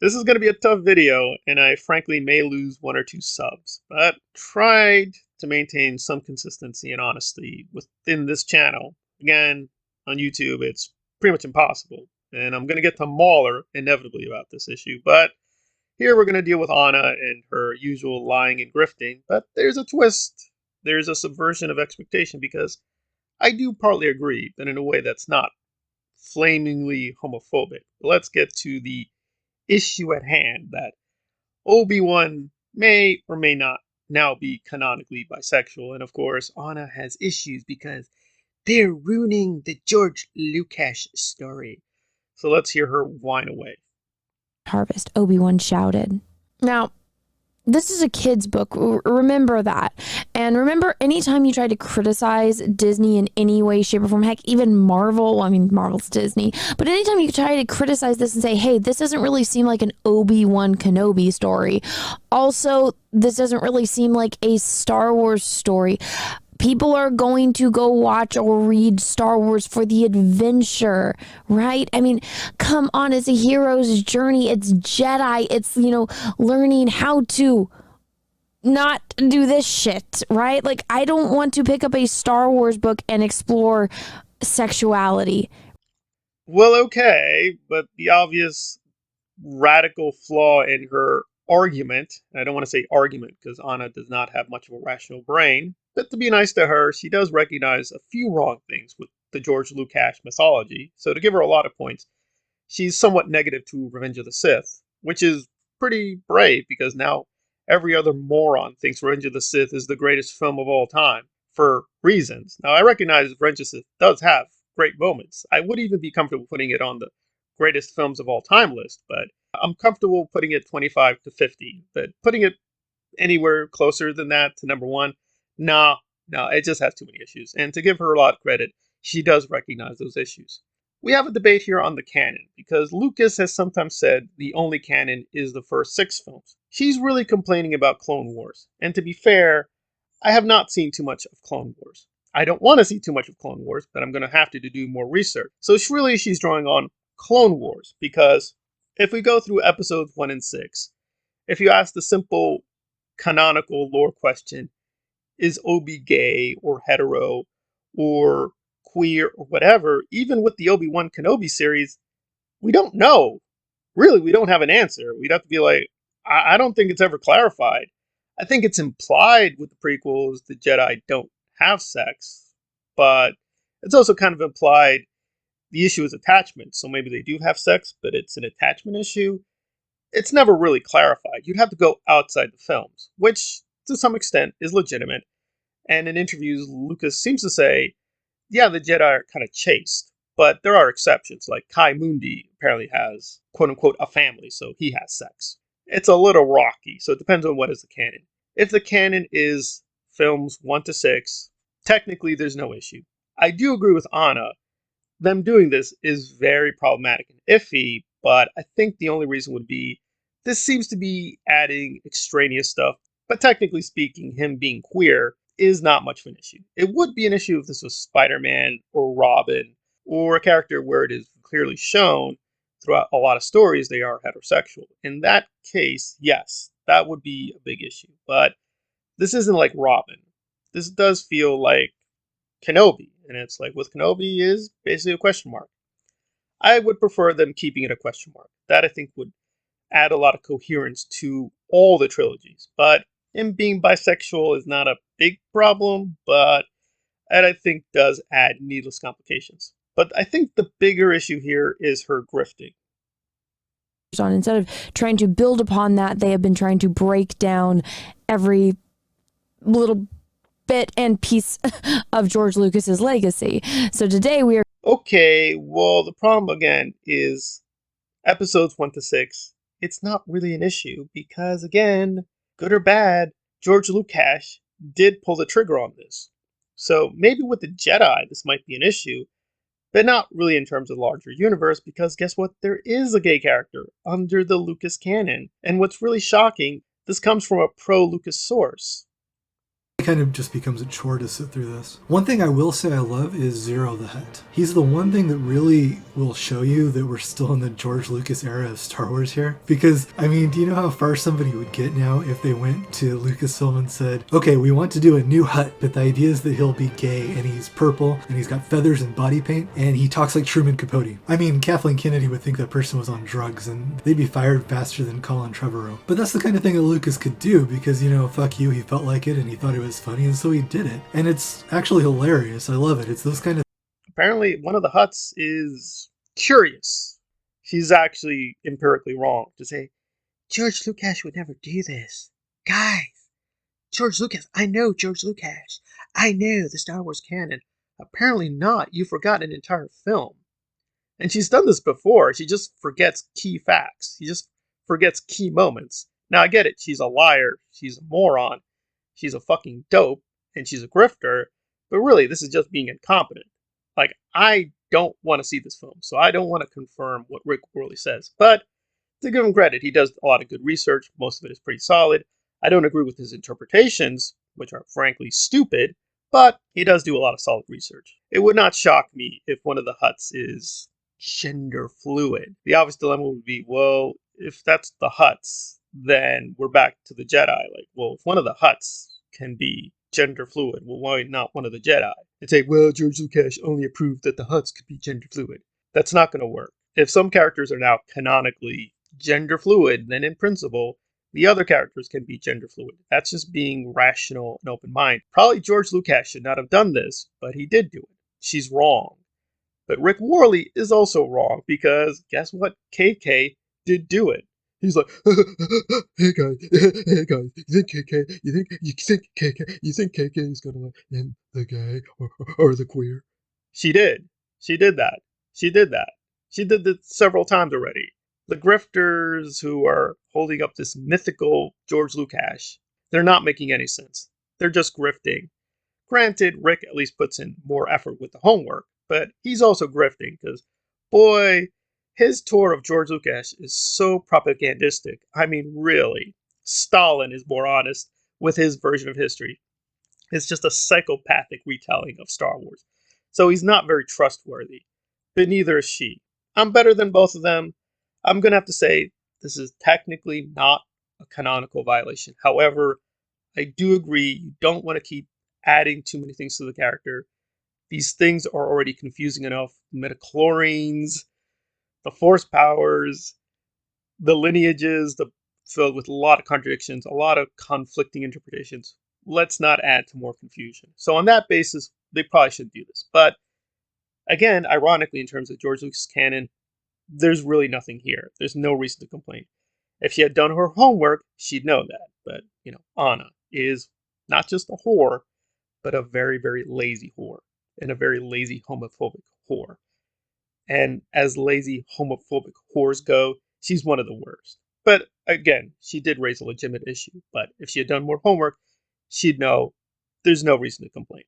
This is going to be a tough video, and I frankly may lose one or two subs, but tried to maintain some consistency and honesty within this channel. Again, on YouTube, it's pretty much impossible, and I'm going to get to Mauler inevitably about this issue, but here we're going to deal with Anna and her usual lying and grifting, but there's a twist. There's a subversion of expectation because I do partly agree, but in a way that's not flamingly homophobic. Let's get to the issue at hand that Obi-Wan may or may not now be canonically bisexual. And of course, Anna has issues because they're ruining the George Lucas story. So let's hear her whine away. Harvest, Obi-Wan shouted. Now, this is a kid's book. Remember that. And remember, anytime you try to criticize Disney in any way, shape, or form, heck, even Marvel, I mean, Marvel's Disney, but anytime you try to criticize this and say, hey, this doesn't really seem like an Obi-Wan Kenobi story. Also, this doesn't really seem like a Star Wars story. People are going to go watch or read Star Wars for the adventure, right? I mean, come on, it's a hero's journey. It's Jedi. It's, learning how to not do this shit, right? Like, I don't want to pick up a Star Wars book and explore sexuality. Well, okay, but the obvious radical flaw in her argument, I don't want to say argument because Anna does not have much of a rational brain, but to be nice to her, she does recognize a few wrong things with the George Lucas mythology. So to give her a lot of points, she's somewhat negative to Revenge of the Sith, which is pretty brave because now every other moron thinks Revenge of the Sith is the greatest film of all time for reasons. Now I recognize Revenge of the Sith does have great moments. I would even be comfortable putting it on the greatest films of all time list, but I'm comfortable putting it 25 to 50. But putting it anywhere closer than that to number one, no, it just has too many issues. And to give her a lot of credit, she does recognize those issues. We have a debate here on the canon, because Lucas has sometimes said the only canon is the first 6 films. She's really complaining about Clone Wars. And to be fair, I have not seen too much of Clone Wars. I don't want to see too much of Clone Wars, but I'm going to have to do more research. So she's drawing on Clone Wars, because if we go through episodes 1 and 6, if you ask the simple canonical lore question, is Obi gay or hetero or queer or whatever, even with the Obi-Wan Kenobi series, we don't know. Really, we don't have an answer. We'd have to be like, I don't think it's ever clarified. I think it's implied with the prequels the Jedi don't have sex, but it's also kind of implied the issue is attachment. So maybe they do have sex, but it's an attachment issue. It's never really clarified. You'd have to go outside the films, which to some extent is legitimate. And in interviews, Lucas seems to say, yeah, the Jedi are kind of chaste, but there are exceptions. Like Kai Mundi apparently has, quote unquote, a family, so he has sex. It's a little rocky, so it depends on what is the canon. If the canon is films 1 to 6, technically there's no issue. I do agree with Anna. Them doing this is very problematic and iffy, but I think the only reason would be this seems to be adding extraneous stuff. But technically speaking, him being queer is not much of an issue. It would be an issue if this was Spider-Man or Robin or a character where it is clearly shown throughout a lot of stories they are heterosexual. In that case, yes, that would be a big issue. But this isn't like Robin. This does feel like Kenobi, and it's like with Kenobi is basically a question mark. I would prefer them keeping it a question mark. That I think would add a lot of coherence to all the trilogies. But him being bisexual is not a big problem, but that I think does add needless complications. But I think the bigger issue here is her grifting. On instead of trying to build upon that, they have been trying to break down every little bit and piece of George Lucas's legacy. So today we are Okay, well, the problem again is episodes 1 to 6. It's not really an issue because, again, good or bad, George Lucas did pull the trigger on this. So maybe with the Jedi, this might be an issue, but not really in terms of the larger universe, because guess what? There is a gay character under the Lucas canon. And what's really shocking, this comes from a pro-Lucas source. It kind of just becomes a chore to sit through this. One thing I will say I love is Zero the Hutt. He's the one thing that really will show you that we're still in the George Lucas era of Star Wars here. Because, I mean, do you know how far somebody would get now if they went to Lucasfilm and said, okay, we want to do a new Hutt, but the idea is that he'll be gay and he's purple and he's got feathers and body paint and he talks like Truman Capote. I mean, Kathleen Kennedy would think that person was on drugs and they'd be fired faster than Colin Trevorrow. But that's the kind of thing that Lucas could do because, you know, fuck you, he felt like it and he thought it was funny, and so he did it. And it's actually hilarious. I love it. It's those kind of... Apparently, one of the Hutts is curious. She's actually empirically wrong to say, George Lucas would never do this. Guys, George Lucas, I know George Lucas. I know the Star Wars canon. Apparently not. You forgot an entire film. And she's done this before. She just forgets key facts. She just forgets key moments. Now, I get it. She's a liar. She's a moron. She's a fucking dope. And she's a grifter. But really, this is just being incompetent. Like, I don't want to see this film. So I don't want to confirm what Rick Worley says. But to give him credit, he does a lot of good research. Most of it is pretty solid. I don't agree with his interpretations, which are frankly stupid. But he does do a lot of solid research. It would not shock me if one of the Hutts is gender fluid. The obvious dilemma would be, well, if that's the Hutts, then we're back to the Jedi. Like, well, if one of the Hutts can be gender fluid, well, why not one of the Jedi? And say, well, George Lucas only approved that the Hutts could be gender fluid. That's not going to work. If some characters are now canonically gender fluid, then in principle, the other characters can be gender fluid. That's just being rational and open minded. Probably George Lucas should not have done this, but he did do it. She's wrong. But Rick Worley is also wrong because guess what? KK did do it. He's like, hey guys, you think KK is gonna let in the gay or the queer? She did. She did that. She did that. She did that several times already. The grifters who are holding up this mythical George Lucas, they're not making any sense. They're just grifting. Granted, Rick at least puts in more effort with the homework, but he's also grifting because, boy, his tour of George Lucas is so propagandistic. I mean, really, Stalin is more honest with his version of history. It's just a psychopathic retelling of Star Wars. So he's not very trustworthy, but neither is she. I'm better than both of them. I'm going to have to say this is technically not a canonical violation. However, I do agree you don't want to keep adding too many things to the character. These things are already confusing enough. Midichlorians, the force powers, the lineages, filled with a lot of contradictions, a lot of conflicting interpretations. Let's not add to more confusion. So on that basis, they probably shouldn't do this. But again, ironically, in terms of George Lucas canon, there's really nothing here. There's no reason to complain. If she had done her homework, she'd know that. But, Anna is not just a whore, but a very, very lazy whore. And a very lazy homophobic whore. And as lazy homophobic whores go, she's one of the worst. But again, she did raise a legitimate issue. But if she had done more homework, she'd know there's no reason to complain.